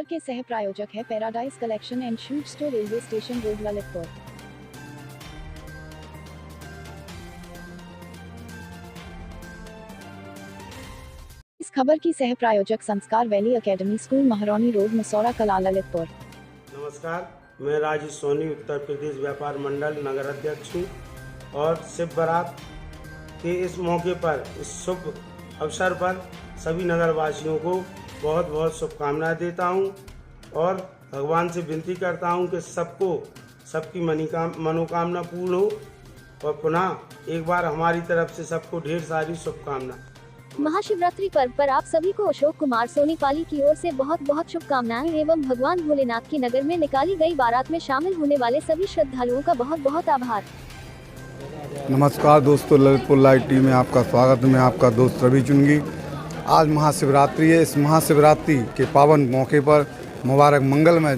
खबर के सह प्रायोजक है paradise collection and shoot store, railway station road, Lalitpur. इस खबर की सह प्रायोजक संस्कार वैली एकेडमी स्कूल, महारानी रोड, मसौरा कला, ललितपुर। नमस्कार, मैं राजेश सोनी उत्तर प्रदेश व्यापार मंडल नगर अध्यक्ष हूँ और शिव बारात के इस मौके पर, इस शुभ अवसर पर सभी नगरवासियों को बहुत बहुत शुभकामनाएं देता हूँ और भगवान से विनती करता हूँ कि सबकी मनोकामना पूर्ण हो और पुनः एक बार हमारी तरफ से सबको ढेर सारी शुभकामना। महाशिवरात्रि पर्व पर आप सभी को अशोक कुमार सोनी पाली की ओर से बहुत बहुत शुभकामनाएं एवं भगवान भोलेनाथ की नगर में निकाली गई बारात में शामिल होने वाले सभी श्रद्धालुओं का बहुत बहुत आभार। नमस्कार दोस्तों, ललितपुर लाइव टीवी में आपका स्वागत है। मैं आपका दोस्त रवि चुनगी। आज महाशिवरात्रि है। इस महाशिवरात्रि के पावन मौके पर, मुबारक मंगलमय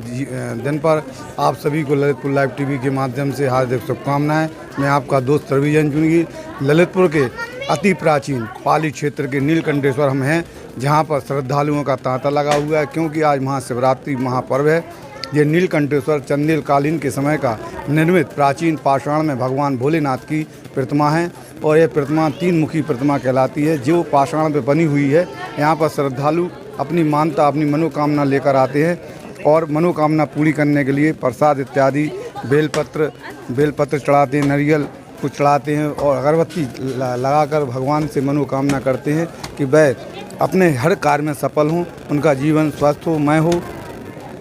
दिन पर आप सभी को ललितपुर लाइव टीवी के माध्यम से हार्दिक शुभकामनाएं। मैं आपका दोस्त रवि चुनगी। ललितपुर के अति प्राचीन पाली क्षेत्र के नीलकंठेश्वर हम हैं, जहां पर श्रद्धालुओं का तांता लगा हुआ है, क्योंकि आज महाशिवरात्रि महापर्व है। ये नीलकंठेश्वर चंदेल कालीन के समय का निर्मित प्राचीन पाषाण में भगवान भोलेनाथ की प्रतिमा है और यह प्रतिमा 3 मुखी प्रतिमा कहलाती है, जो पाषाण पे बनी हुई है। यहाँ पर श्रद्धालु अपनी मानता, अपनी मनोकामना लेकर आते हैं और मनोकामना पूरी करने के लिए प्रसाद इत्यादि बेलपत्र चढ़ाते हैं, नारियल कुछ चढ़ाते हैं और अगरबत्ती लगाकर भगवान से मनोकामना करते हैं कि वह अपने हर कार्य में सफल हों, उनका जीवन स्वस्थ हो, मय हो।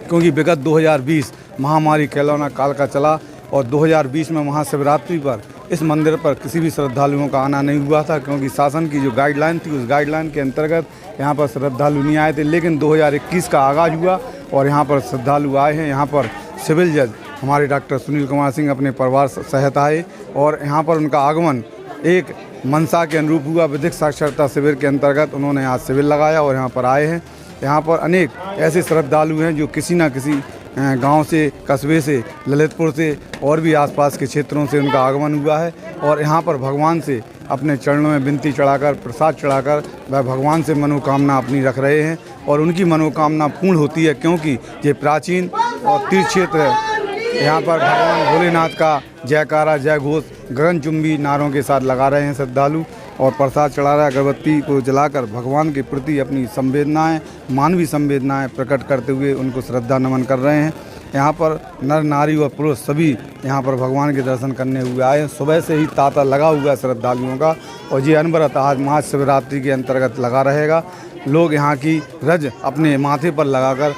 क्योंकि विगत 2020 महामारी कोरोना काल का चला और 2020 में महाशिवरात्रि पर इस मंदिर पर किसी भी श्रद्धालुओं का आना नहीं हुआ था, क्योंकि शासन की जो गाइडलाइन थी उस गाइडलाइन के अंतर्गत यहाँ पर श्रद्धालु नहीं आए थे। लेकिन 2021 का आगाज़ हुआ और यहाँ पर श्रद्धालु आए हैं। यहाँ पर सिविल जज हमारे डॉक्टर सुनील कुमार सिंह अपने परिवार सहित आए और यहाँ पर उनका आगमन एक मनसा के अनुरूप हुआ। विधिक साक्षरता शिविर के अंतर्गत उन्होंने आज शिविर लगाया और यहाँ पर आए हैं। यहाँ पर अनेक ऐसे श्रद्धालु हैं जो किसी न किसी गांव से, कस्बे से, ललितपुर से और भी आसपास के क्षेत्रों से उनका आगमन हुआ है और यहाँ पर भगवान से अपने चरणों में विनती चढ़ाकर, प्रसाद चढ़ाकर वह भगवान से मनोकामना अपनी रख रहे हैं और उनकी मनोकामना पूर्ण होती है, क्योंकि ये प्राचीन और तीर्थ क्षेत्र है। यहाँ पर भगवान भोलेनाथ का जयकारा, जय घोष गगनचुंबी नारों के साथ लगा रहे हैं श्रद्धालु और प्रसाद चढ़ा रहे हैं। अगरबत्ती को जलाकर भगवान के प्रति अपनी संवेदनाएं, मानवीय संवेदनाएं प्रकट करते हुए उनको श्रद्धा नमन कर रहे हैं। यहाँ पर नर नारी और पुरुष सभी यहाँ पर भगवान के दर्शन करने हुए आए हैं। सुबह से ही तांता लगा हुआ है श्रद्धालुओं का और ये अनवरत आज महाशिवरात्रि के अंतर्गत लगा रहेगा। लोग यहाँ की रज अपने माथे पर लगाकर,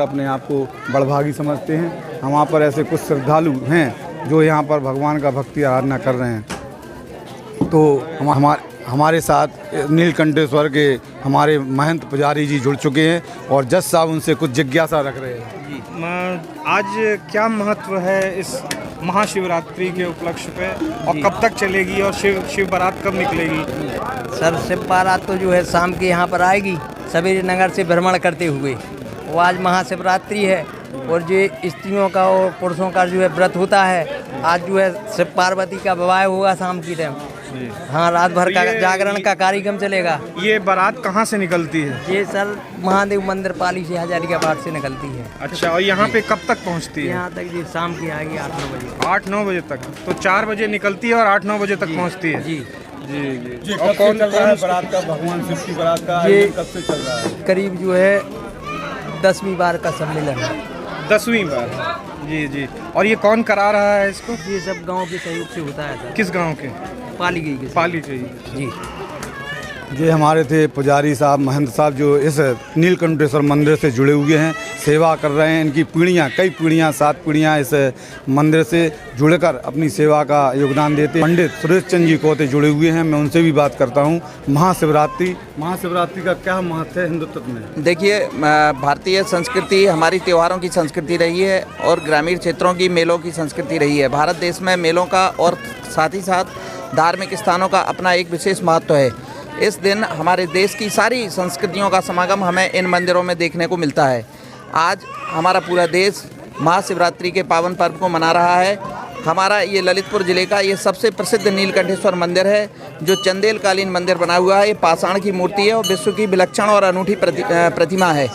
अपने आप को बड़भागी समझते हैं। वहाँ पर ऐसे कुछ श्रद्धालु हैं जो यहाँ पर भगवान का भक्ति आराधना कर रहे हैं। तो हमारे साथ नीलकंठेश्वर के हमारे महंत पुजारी जी जुड़ चुके हैं और जज साहब उनसे कुछ जिज्ञासा रख रहे हैं। जी, आज क्या महत्व है इस महाशिवरात्रि के उपलक्ष्य पे और कब तक चलेगी और शिव बारात कब निकलेगी? सर, शिव बारात तो जो है शाम के यहाँ पर आएगी, सवेरे नगर से भ्रमण करते हुए। वो आज महाशिवरात्रि है और जो स्त्रियों का और पुरुषों का जो है व्रत होता है, आज जो है शिव पार्वती का विवाह होगा शाम की टाइम। हाँ, रात भर का जागरण का कार्यक्रम चलेगा। ये बारात कहाँ से निकलती है? ये सर महादेव मंदिर पाली से हजारियाबाद से निकलती है। अच्छा, और यहाँ पे कब तक पहुँचती है? यहाँ तक जी शाम की आएगी 8-9 बजे। 8-9 बजे तक? तो 4 बजे निकलती है और 8-9 बजे तक पहुँचती है? जी जी। और कौन चल रहा है बारात का, भगवान शिव की बारात का ये कब से चल रहा है? करीब जो है 10वीं बार का सम्मेलन है। 10वीं बार? जी। और ये कौन करा रहा है इसको? ये सब गांव के सहयोग से होता है सर। किस गांव के? पाली गई। पाली के जी। ये हमारे थे पुजारी साहब, महंत साहब, जो इस नीलकंठेश्वर मंदिर से जुड़े हुए हैं, सेवा कर रहे हैं। इनकी पीढ़ियाँ, कई पीढ़ियाँ, 7 पीढ़ियाँ इस मंदिर से जुड़कर अपनी सेवा का योगदान देते हैं। पंडित सुरेश चंद जी कोते जुड़े हुए हैं, मैं उनसे भी बात करता हूँ। महाशिवरात्रि का क्या महत्व है हिंदुत्व में? देखिए, भारतीय संस्कृति हमारी त्योहारों की संस्कृति रही है और ग्रामीण क्षेत्रों की मेलों की संस्कृति रही है। भारत देश में मेलों का और साथ ही साथ धार्मिक स्थानों का अपना एक विशेष महत्व है। इस दिन हमारे देश की सारी संस्कृतियों का समागम हमें इन मंदिरों में देखने को मिलता है। आज हमारा पूरा देश महाशिवरात्रि के पावन पर्व को मना रहा है। हमारा ये ललितपुर ज़िले का ये सबसे प्रसिद्ध नीलकंठेश्वर मंदिर है, जो चंदेलकालीन मंदिर बना हुआ है। ये पाषाण की मूर्ति है और विश्व की विलक्षण और अनूठी प्रतिमा है।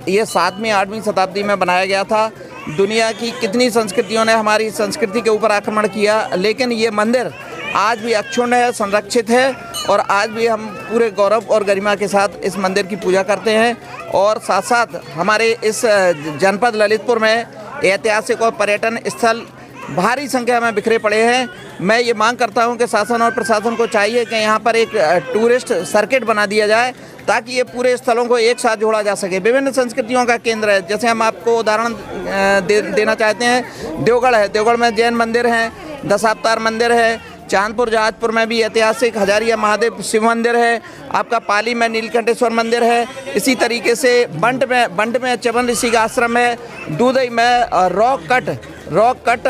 ये 7वीं 8वीं शताब्दी में बनाया गया था। दुनिया की कितनी संस्कृतियों ने हमारी संस्कृति के ऊपर आक्रमण किया, लेकिन ये मंदिर आज भी अक्षुण्ण है, संरक्षित है और आज भी हम पूरे गौरव और गरिमा के साथ इस मंदिर की पूजा करते हैं। और साथ साथ हमारे इस जनपद ललितपुर में ऐतिहासिक और पर्यटन स्थल भारी संख्या में बिखरे पड़े हैं। मैं ये मांग करता हूं कि शासन और प्रशासन को चाहिए कि यहाँ पर एक टूरिस्ट सर्किट बना दिया जाए, ताकि ये पूरे स्थलों को एक साथ जोड़ा जा सके। विभिन्न संस्कृतियों का केंद्र है। जैसे हम आपको उदाहरण देना चाहते हैं, देवगढ़ है। देवगढ़ में जैन मंदिर हैं, दशावतार मंदिर है। चांदपुर जहाजपुर में भी ऐतिहासिक हजारिया महादेव शिव मंदिर है। आपका पाली में नीलकंठेश्वर मंदिर है। इसी तरीके से बंट में चवन ऋषि का आश्रम है। दूधई में रॉक कट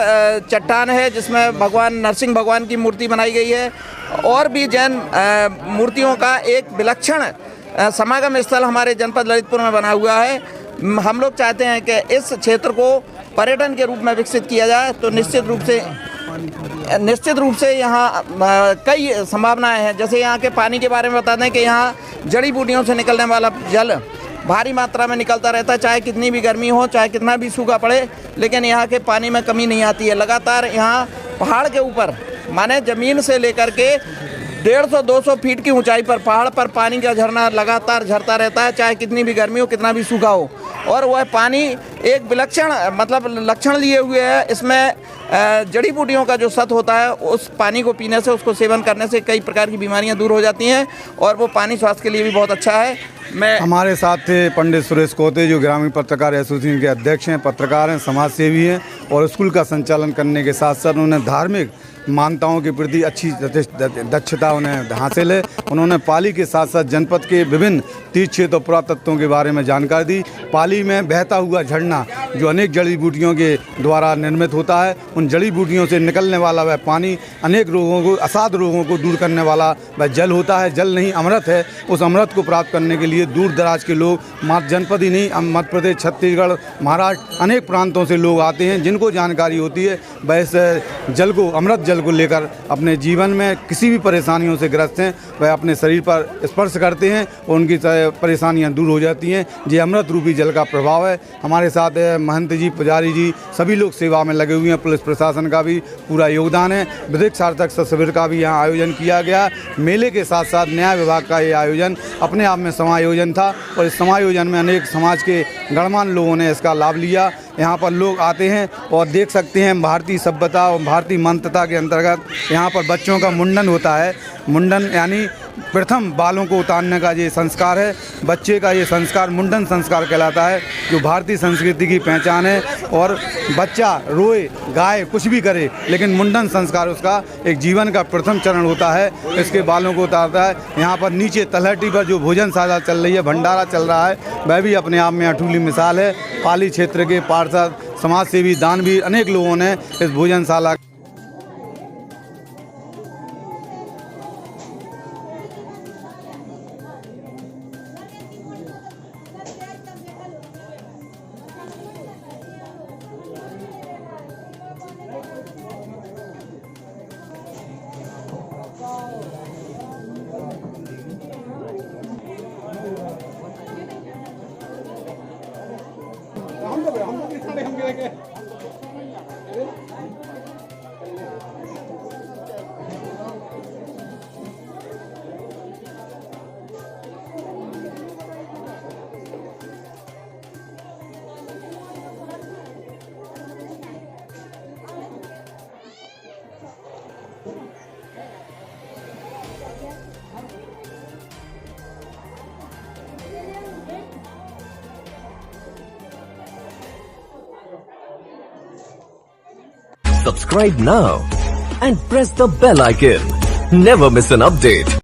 चट्टान है, जिसमें भगवान नरसिंह भगवान की मूर्ति बनाई गई है। और भी जैन मूर्तियों का एक विलक्षण समागम स्थल हमारे जनपद ललितपुर में बना हुआ है। हम लोग चाहते हैं कि इस क्षेत्र को पर्यटन के रूप में विकसित किया जाए, तो निश्चित रूप से यहाँ कई संभावनाएं हैं। जैसे यहाँ के पानी के बारे में बता दें कि यहाँ जड़ी बूटियों से निकलने वाला जल भारी मात्रा में निकलता रहता है, चाहे कितनी भी गर्मी हो, चाहे कितना भी सूखा पड़े, लेकिन यहाँ के पानी में कमी नहीं आती है। लगातार यहाँ पहाड़ के ऊपर, माने ज़मीन से लेकर के 150-200 फीट की ऊंचाई पर पहाड़ पर पानी का झरना लगातार झरता रहता है, चाहे कितनी भी गर्मी हो, कितना भी सूखा हो। और वह पानी एक विलक्षण लक्षण लिए हुए है। इसमें जड़ी बूटियों का जो सत्व होता है, उस पानी को पीने से, उसको सेवन करने से कई प्रकार की बीमारियां दूर हो जाती हैं और वो पानी स्वास्थ्य के लिए भी बहुत अच्छा है। हमारे साथ थे पंडित सुरेश कोते, जो ग्रामीण पत्रकार एसोसिएशन के अध्यक्ष हैं, पत्रकार हैं, समाज सेवी हैं और स्कूल का संचालन करने के साथ साथ उन्होंने धार्मिक मान्यताओं के प्रति अच्छी दक्षता उन्हें हासिल है। उन्होंने पाली के साथ साथ जनपद के विभिन्न तीर्थ क्षेत्र और पुरातत्वों के बारे में जानकारी दी। पाली में बहता हुआ झरना जो अनेक जड़ी बूटियों के द्वारा निर्मित होता है, उन जड़ी बूटियों से निकलने वाला वह पानी अनेक रोगों को, असाध रोगों को दूर करने वाला वह जल होता है। जल नहीं, अमृत है। उस अमृत को प्राप्त करने के लिए दूर दराज के लोग, मात्र जनपद ही नहीं, मध्य प्रदेश, छत्तीसगढ़, महाराष्ट्र, अनेक प्रांतों से लोग आते हैं, जिनको जानकारी होती है। वह इस जल को, अमृत जल को लेकर अपने जीवन में किसी भी परेशानियों से ग्रस्त हैं, वह अपने शरीर पर स्पर्श करते हैं और उनकी परेशानियां दूर हो जाती हैं। ये अमृत रूपी जल का प्रभाव है। हमारे साथ महंत जी, पुजारी जी, सभी लोग सेवा में लगे हुए हैं। पुलिस प्रशासन का भी पूरा योगदान है। विधिक सार्थक शिविर का भी यहाँ आयोजन किया गया। मेले के साथ साथ न्याय विभाग का ये आयोजन अपने आप में समायोजन था और इस समायोजन में अनेक समाज के गणमान्य लोगों ने इसका लाभ लिया। यहाँ पर लोग आते हैं और देख सकते हैं भारतीय सभ्यता और भारतीय मंत्रता के अंतर्गत यहाँ पर बच्चों का मुंडन होता है। मुंडन यानी प्रथम बालों को उतारने का ये संस्कार है। बच्चे का ये संस्कार मुंडन संस्कार कहलाता है, जो भारतीय संस्कृति की पहचान है। और बच्चा रोए, गाए, कुछ भी करे, लेकिन मुंडन संस्कार उसका एक जीवन का प्रथम चरण होता है। इसके बालों को उतारता है। यहाँ पर नीचे तलहटी पर जो भोजनशाला चल रही है, भंडारा चल रहा है, वह भी अपने आप में अटूली मिसाल है। पाली क्षेत्र के पार्षद, समाज सेवी, दानवीर, अनेक लोगों ने इस भोजनशाला Subscribe now and press the bell icon. Never miss an update.